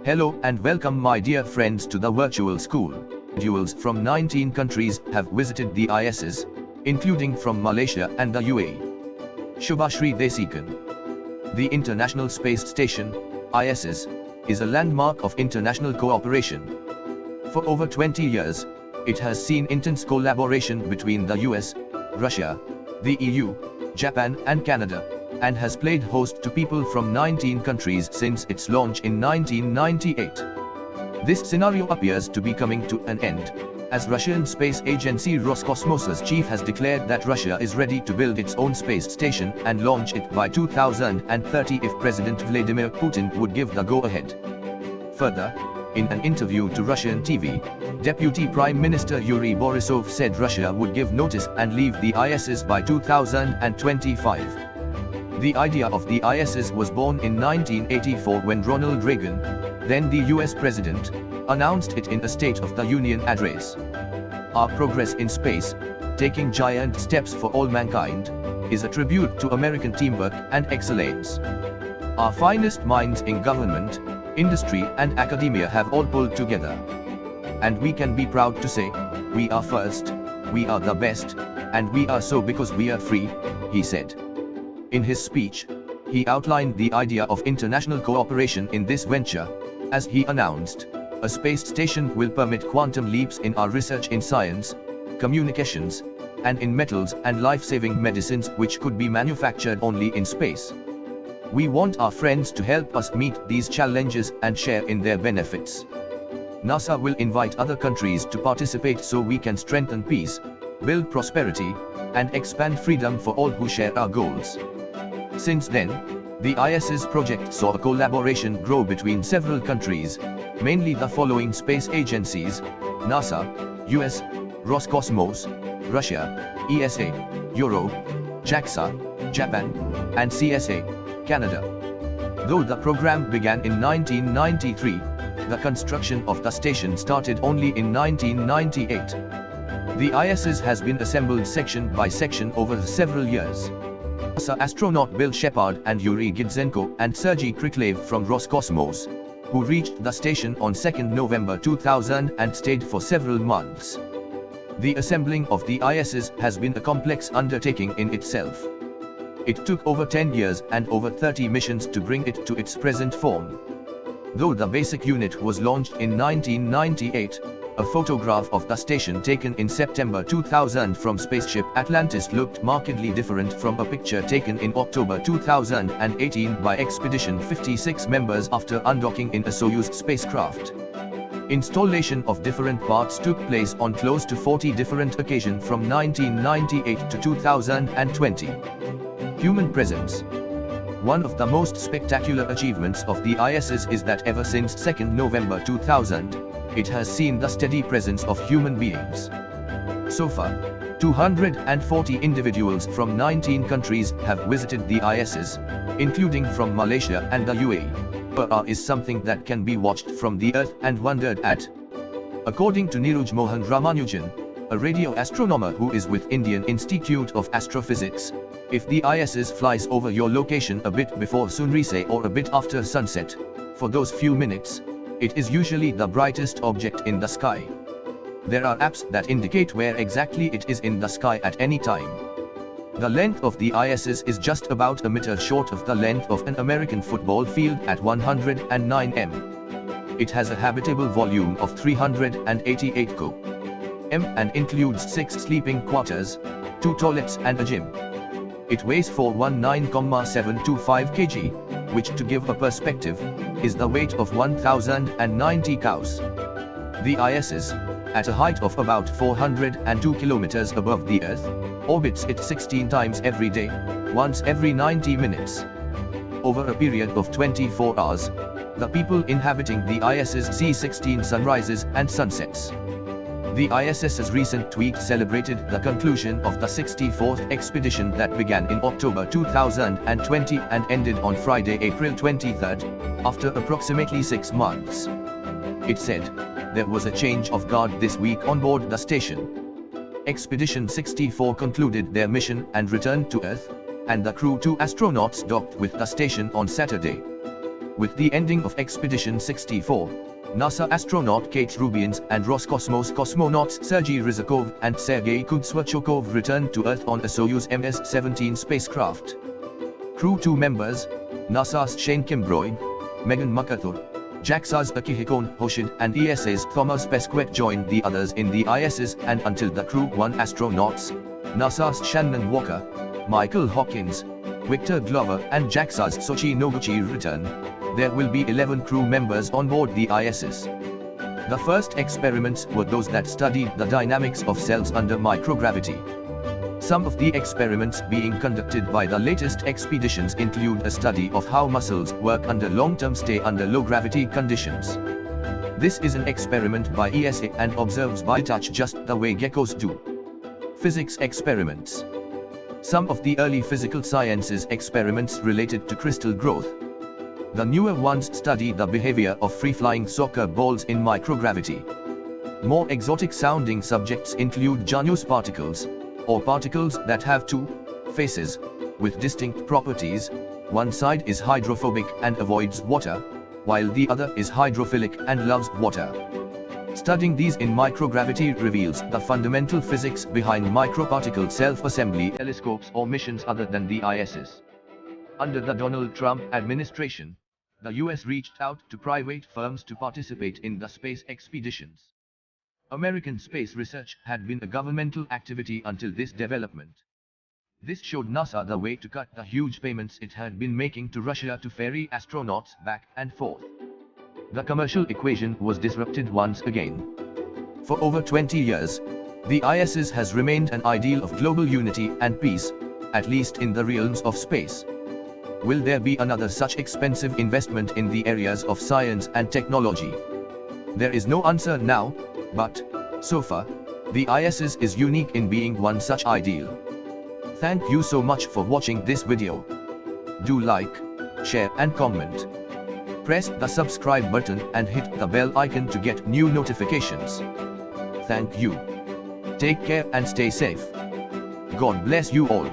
Hello and welcome my dear friends to the virtual school. Individuals from 19 countries have visited the ISS, including from Malaysia and the UAE. Shubhashri Desikan. The International Space Station, ISS, is a landmark of international cooperation. For over 20 years, it has seen intense collaboration between the US, Russia, the EU, Japan and Canada, and has played host to people from 19 countries since its launch in 1998. This scenario appears to be coming to an end, as Russian space agency Roscosmos's chief has declared that Russia is ready to build its own space station and launch it by 2030 if President Vladimir Putin would give the go-ahead. Further, in an interview to Russian TV, Deputy Prime Minister Yuri Borisov said Russia would give notice and leave the ISS by 2025. The idea of the ISS was born in 1984 when Ronald Reagan, then the US President, announced it in a State of the Union address. Our progress in space, taking giant steps for all mankind, is a tribute to American teamwork and excellence. Our finest minds in government, industry and academia have all pulled together. And we can be proud to say, we are first, we are the best, and we are so because we are free, he said. In his speech, he outlined the idea of international cooperation in this venture, as he announced, a space station will permit quantum leaps in our research in science, communications, and in metals and life-saving medicines which could be manufactured only in space. We want our friends to help us meet these challenges and share in their benefits. NASA will invite other countries to participate so we can strengthen peace, build prosperity, and expand freedom for all who share our goals. Since then, the ISS project saw a collaboration grow between several countries, mainly the following space agencies: NASA, US, Roscosmos, Russia, ESA, Europe, JAXA, Japan, and CSA, Canada. Though the program began in 1993, the construction of the station started only in 1998. The ISS has been assembled section by section over several years. NASA astronaut Bill Shepard and Yuri Gidzenko and Sergei Kriklev from Roscosmos, who reached the station on 2 November 2000 and stayed for several months. The assembling of the ISS has been a complex undertaking in itself. It took over 10 years and over 30 missions to bring it to its present form. Though the basic unit was launched in 1998, a photograph of the station taken in September 2000 from spaceship Atlantis looked markedly different from a picture taken in October 2018 by Expedition 56 members after undocking in a Soyuz spacecraft. Installation of different parts took place on close to 40 different occasions from 1998 to 2020. Human presence. One of the most spectacular achievements of the ISS is that ever since 2 November 2000, it has seen the steady presence of human beings. So far, 240 individuals from 19 countries have visited the ISS, including from Malaysia and the UAE. Is something that can be watched from the Earth and wondered at. According to Neeraj Mohan Ramanujan, a radio astronomer who is with Indian Institute of Astrophysics, if the ISS flies over your location a bit before sunrise or a bit after sunset, for those few minutes, it is usually the brightest object in the sky. There are apps that indicate where exactly it is in the sky at any time. The length of the ISS is just about a meter short of the length of an American football field at 109 m. It has a habitable volume of 388 m and includes 6 sleeping quarters, 2 toilets and a gym. It weighs 419,725 kg, which, to give a perspective, is the weight of 1,090 cows. The ISS, at a height of about 402 kilometers above the Earth, orbits it 16 times every day, once every 90 minutes. Over a period of 24 hours, the people inhabiting the ISS see 16 sunrises and sunsets. The ISS's recent tweet celebrated the conclusion of the 64th expedition that began in October 2020 and ended on Friday, April 23, after approximately 6 months. It said, "There was a change of guard this week on board the station. Expedition 64 concluded their mission and returned to Earth, and the crew 2 astronauts docked with the station on Saturday. With the ending of Expedition 64, NASA astronaut Kate Rubians and Roscosmos cosmonauts Sergei Ryzhikov and Sergei Kudzwachokov returned to Earth on a Soyuz MS-17 spacecraft. Crew 2 members, NASA's Shane Kimbrough, Megan McArthur, JAXA's Akihiko Hoshide and ESA's Thomas Pesquet joined the others in the ISS, and until the Crew 1 astronauts, NASA's Shannon Walker, Michael Hawkins, Victor Glover and JAXA's Soichi Noguchi return, there will be 11 crew members on board the ISS. The first experiments were those that studied the dynamics of cells under microgravity. Some of the experiments being conducted by the latest expeditions include a study of how muscles work under long-term stay under low-gravity conditions. This is an experiment by ESA and observes by touch just the way geckos do. Physics experiments. Some of the early physical sciences experiments related to crystal growth. The newer ones study the behavior of free-flying soccer balls in microgravity. More exotic-sounding subjects include Janus particles, or particles that have two faces, with distinct properties. One side is hydrophobic and avoids water, while the other is hydrophilic and loves water. Studying these in microgravity reveals the fundamental physics behind microparticle self-assembly telescopes or missions other than the ISS. Under the Donald Trump administration, the US reached out to private firms to participate in the space expeditions. American space research had been a governmental activity until this development. This showed NASA the way to cut the huge payments it had been making to Russia to ferry astronauts back and forth. The commercial equation was disrupted once again. For over 20 years, the ISS has remained an ideal of global unity and peace, at least in the realms of space. Will there be another such expensive investment in the areas of science and technology? There is no answer now, but, so far, the ISS is unique in being one such ideal. Thank you so much for watching this video. Do like, share and comment. Press the subscribe button and hit the bell icon to get new notifications. Thank you. Take care and stay safe. God bless you all.